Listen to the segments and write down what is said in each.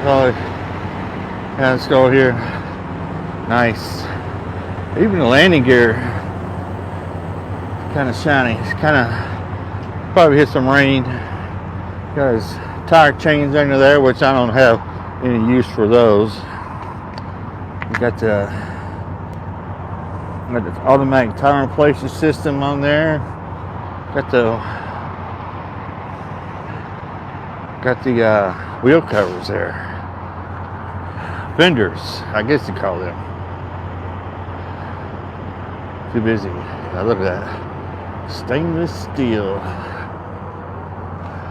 Oh, yeah, let's go here. Nice. Even the landing gear kind of shiny. It's kind of probably hit some rain. Got his tire chains under there, which I don't have any use for those. You got the automatic tire inflation system on there. Got the wheel covers there. Fenders, I guess you call them. Too busy. Now look at that. Stainless steel.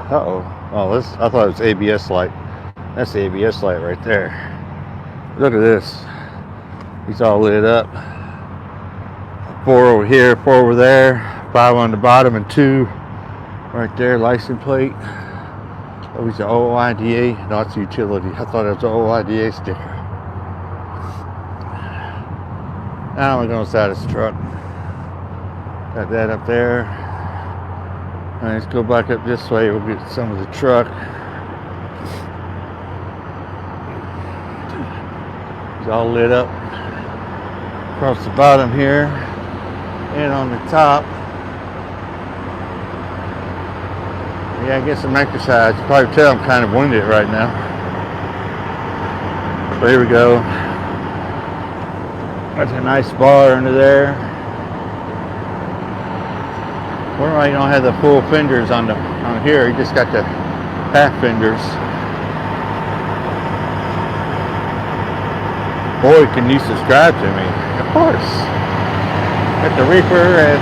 Uh-oh. Oh, this, I thought it was ABS light. That's the ABS light right there. Look at this. He's all lit up. 4 over here, 4 over there, 5 on the bottom, and 2 right there. License plate. Oh, he's an OIDA. No, it's a utility. I thought it was an OIDA sticker. Now we're going to side this truck. Got that up there. All right, let's go back up this way. We'll get some of the truck. It's all lit up across the bottom here and on the top. Yeah, I guess some exercise. You can probably tell I'm kind of winded right now. So here we go. That's a nice bar under there. Wonder why you don't have the full fenders on here. You just got the half fenders. Boy, can you subscribe to me? Of course. Got the reefer at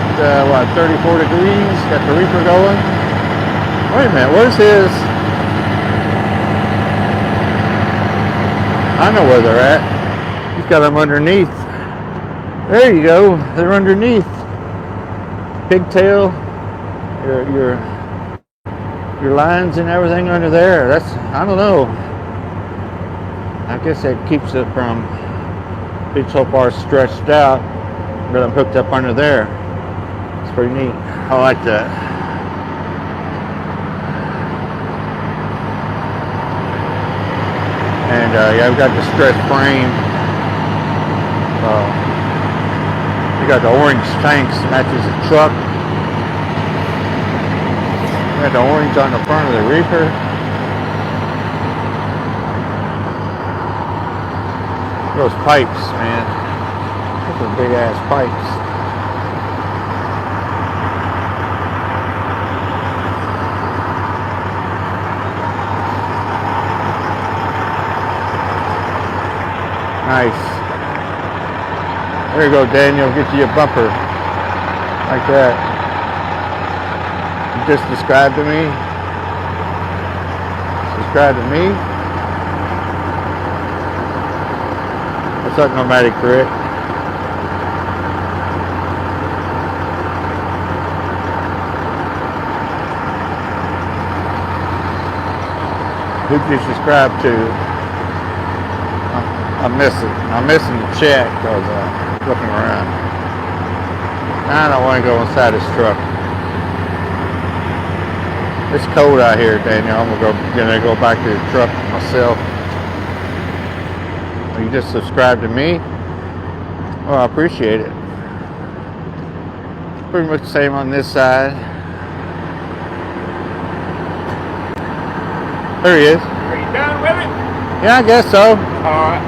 what, 34 degrees. Got the reefer going. Wait a minute, where's his? I know where they're at. He's got them underneath. There you go. They're underneath. Pigtail. Your lines and everything under there. That's, I don't know. I guess that keeps it from being so far stretched out. But I'm hooked up under there. It's pretty neat. I like that. And yeah, I've got the stretch frame. We got the orange tanks, matches the truck. We got the orange on the front of the reefer. Those pipes, man. Those are big ass pipes. Nice. There you go, Daniel. Get you a bumper. Like that. You just subscribe to me. Subscribe to me. What's up, Nomadic Rick? Who do you subscribe to? I'm missing the chat because I'm looking around. I don't want to go inside this truck. It's cold out here, Daniel. I'm gonna go back to the truck myself. You just subscribe to me. Well, I appreciate it. Pretty much the same on this side. There he is. Are you done with it? Yeah, I guess so. Alright.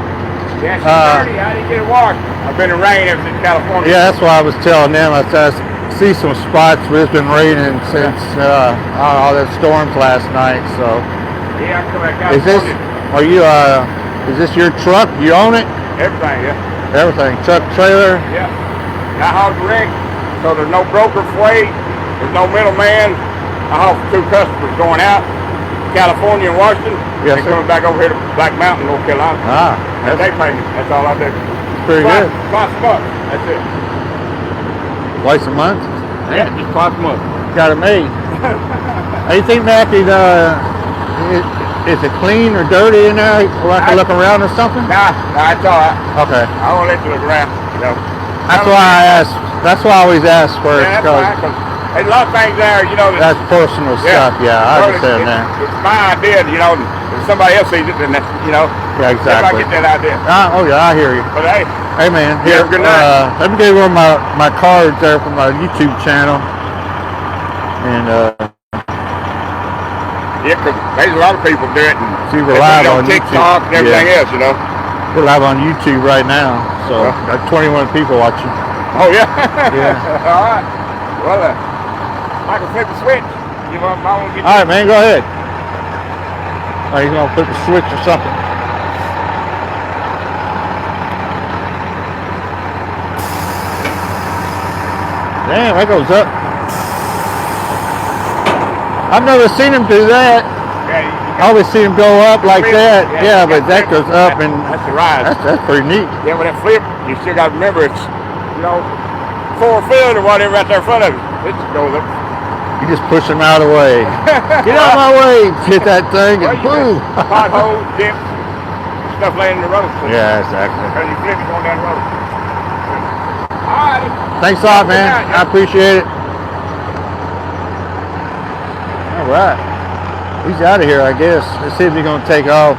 Yeah, she's dirty. How did you get it washed? I've been in rain ever since California. Yeah, that's why I was telling them. I see some spots where it's been raining since all that storms last night. So. Yeah, I'm coming back California. Is this your truck? You own it? Everything, yeah. Everything. Truck, trailer? Yeah. I haul direct, so there's no broker freight. There's no middleman. I haul for 2 customers going out. California and Washington, yes, and coming back over here to Black Mountain, North Carolina. Ah, and they pay me. That's all I do. Pretty good. Twice a month. That's it. Twice a month? Yeah, just twice a month. Got it made. You think that is it clean or dirty in there? Or I can look around or something? Nah, it's all right. Okay. I won't let you look around. You know. That's why I asked. That's why I always ask first. Yeah, that's right, 'cause there's a lot of things there, you know. That's personal stuff, yeah, I understand that. It's my idea, you know, to somebody else sees it, then that's, you know. Yeah, exactly. If I get that idea. Oh yeah, I hear you. But hey, man, you here, have a good night. let me give you one of my cards there from my YouTube channel. And yeah, because there's a lot of people do it. And see, we're live on TikTok and everything else, you know. We're live on YouTube right now, so got 21 people watching. Oh yeah. Yeah. All right. Well, I can flip the switch. You know, I want to get. All right, man, go ahead. Oh, he's gonna flip the switch or something. Damn, that goes up. I've never seen him do that. Yeah, I always see him go up like that. Yeah, but that goes up, and that's the rise. That's pretty neat. Yeah, with that flip, you still got to remember it's, you know, 4 foot or whatever right there in front of you. It just goes up. You just push him out of the way. Get out of my way! Hit that thing and boom! Potholes, dips, stuff laying in the road. So Yeah, exactly. because you flip it going down the road. All right. Thanks a lot, man. I appreciate it. All right. He's out of here, I guess. Let's see if he's gonna take off.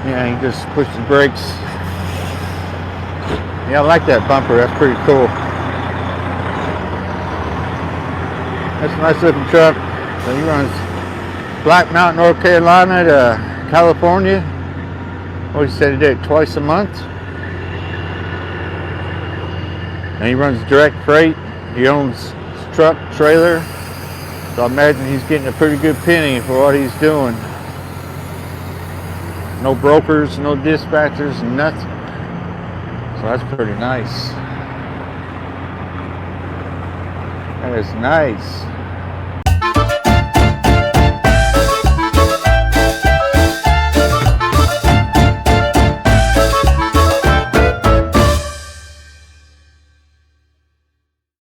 Yeah, he just pushed the brakes. Yeah, I like that bumper. That's pretty cool. That's a nice looking truck. So he runs Black Mountain, North Carolina to California. Well, he said he did it twice a month. And he runs direct freight. He owns truck, trailer. So I imagine he's getting a pretty good penny for what he's doing. No brokers, no dispatchers, nothing. So that's pretty nice. That is nice.